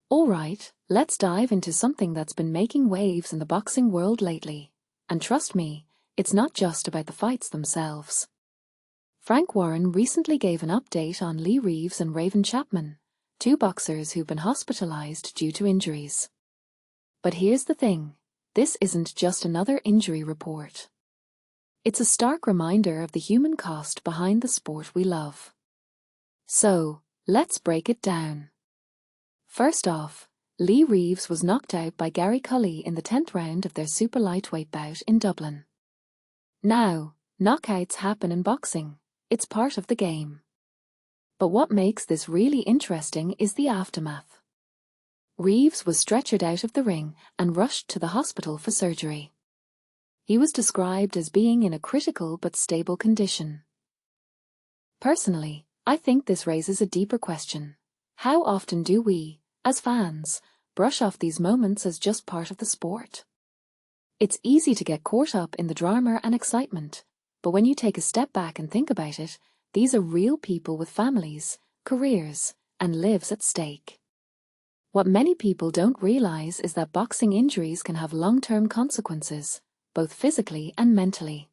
Alright, let's dive into something that's been making waves in the boxing world lately. And trust me, it's not just about the fights themselves. Frank Warren recently gave an update on Reeves and Chapman, two boxers who've been hospitalized due to injuries. But here's the thing, this isn't just another injury report. It's a stark reminder of the human cost behind the sport we love. So, let's break it down. First off, Reeves was knocked out by Gary Cully in the 10th round of their super lightweight bout in Dublin. Now, knockouts happen in boxing, it's part of the game. But what makes this really interesting is the aftermath. Reeves was stretchered out of the ring and rushed to the hospital for surgery. He was described as being in a critical but stable condition. Personally, I think this raises a deeper question. How often do we, as fans, brush off these moments as just part of the sport? It's easy to get caught up in the drama and excitement, but when you take a step back and think about it, these are real people with families, careers, and lives at stake. What many people don't realize is that boxing injuries can have long-term consequences, both physically and mentally.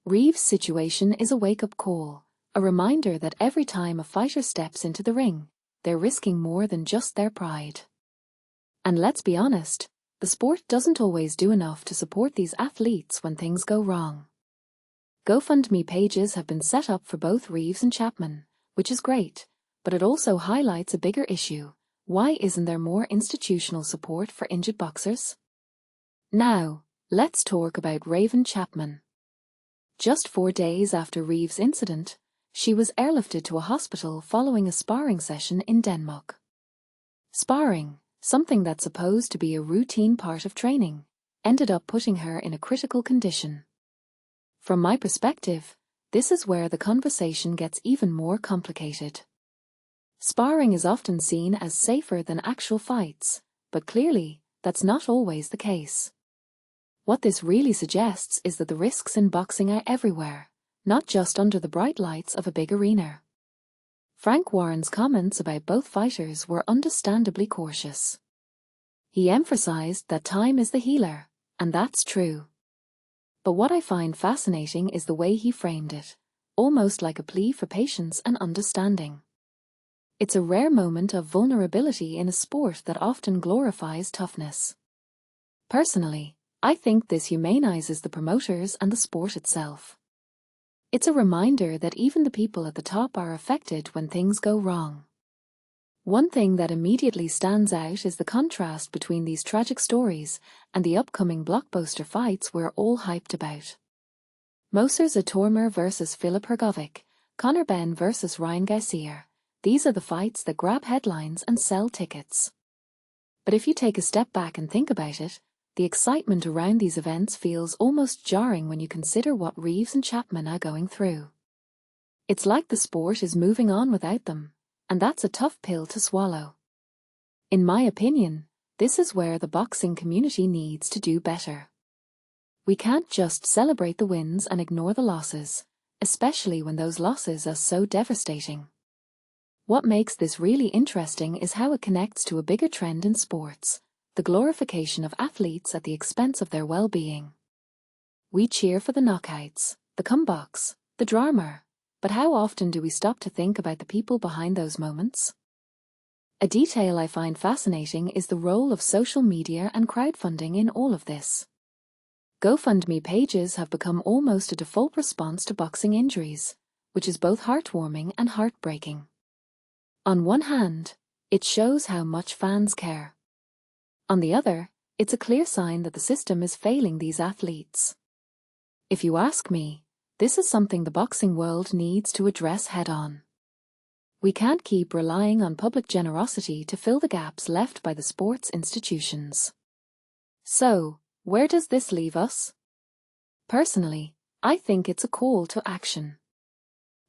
Reeves' situation is a wake-up call, a reminder that every time a fighter steps into the ring, they're risking more than just their pride. And let's be honest, the sport doesn't always do enough to support these athletes when things go wrong. GoFundMe pages have been set up for both Reeves and Chapman, which is great, but it also highlights a bigger issue. Why isn't there more institutional support for injured boxers? Now, let's talk about Chapman. Just 4 days after Reeves' incident, she was airlifted to a hospital following a sparring session in Denmark. Sparring, something that's supposed to be a routine part of training, ended up putting her in a critical condition. From my perspective, this is where the conversation gets even more complicated. Sparring is often seen as safer than actual fights, but clearly, that's not always the case. What this really suggests is that the risks in boxing are everywhere, not just under the bright lights of a big arena. Frank Warren's comments about both fighters were understandably cautious. He emphasized that time is the healer, and that's true. But what I find fascinating is the way he framed it, almost like a plea for patience and understanding. It's a rare moment of vulnerability in a sport that often glorifies toughness. Personally, I think this humanizes the promoters and the sport itself. It's a reminder that even the people at the top are affected when things go wrong. One thing that immediately stands out is the contrast between these tragic stories and the upcoming blockbuster fights we're all hyped about. Moses Atormer vs. Filip Hrgovic, Conor Benn vs. Ryan Garcia. These are the fights that grab headlines and sell tickets. But if you take a step back and think about it, the excitement around these events feels almost jarring when you consider what Reeves and Chapman are going through. It's like the sport is moving on without them, and that's a tough pill to swallow. In my opinion, this is where the boxing community needs to do better. We can't just celebrate the wins and ignore the losses, especially when those losses are so devastating. What makes this really interesting is how it connects to a bigger trend in sports, the glorification of athletes at the expense of their well-being. We cheer for the knockouts, the comebacks, the drama, but how often do we stop to think about the people behind those moments? A detail I find fascinating is the role of social media and crowdfunding in all of this. GoFundMe pages have become almost a default response to boxing injuries, which is both heartwarming and heartbreaking. On one hand, it shows how much fans care. On the other, it's a clear sign that the system is failing these athletes. If you ask me, this is something the boxing world needs to address head-on. We can't keep relying on public generosity to fill the gaps left by the sports institutions. So, where does this leave us? Personally, I think it's a call to action.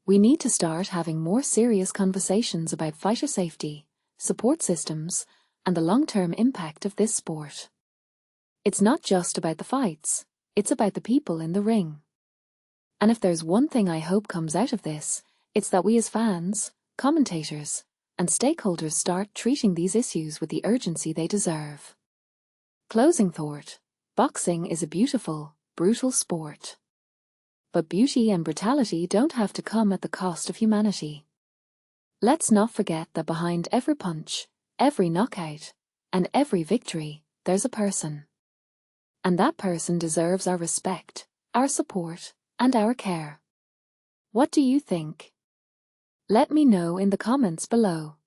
We need to start having more serious conversations about fighter safety, support systems, and the long-term impact of this sport. It's not just about the fights, it's about the people in the ring. And if there's one thing I hope comes out of this, it's that we as fans, commentators, and stakeholders start treating these issues with the urgency they deserve. Closing thought: boxing is a beautiful, brutal sport. But beauty and brutality don't have to come at the cost of humanity. Let's not forget that behind every punch, every knockout, and every victory, there's a person. And that person deserves our respect, our support, and our care. What do you think? Let me know in the comments below.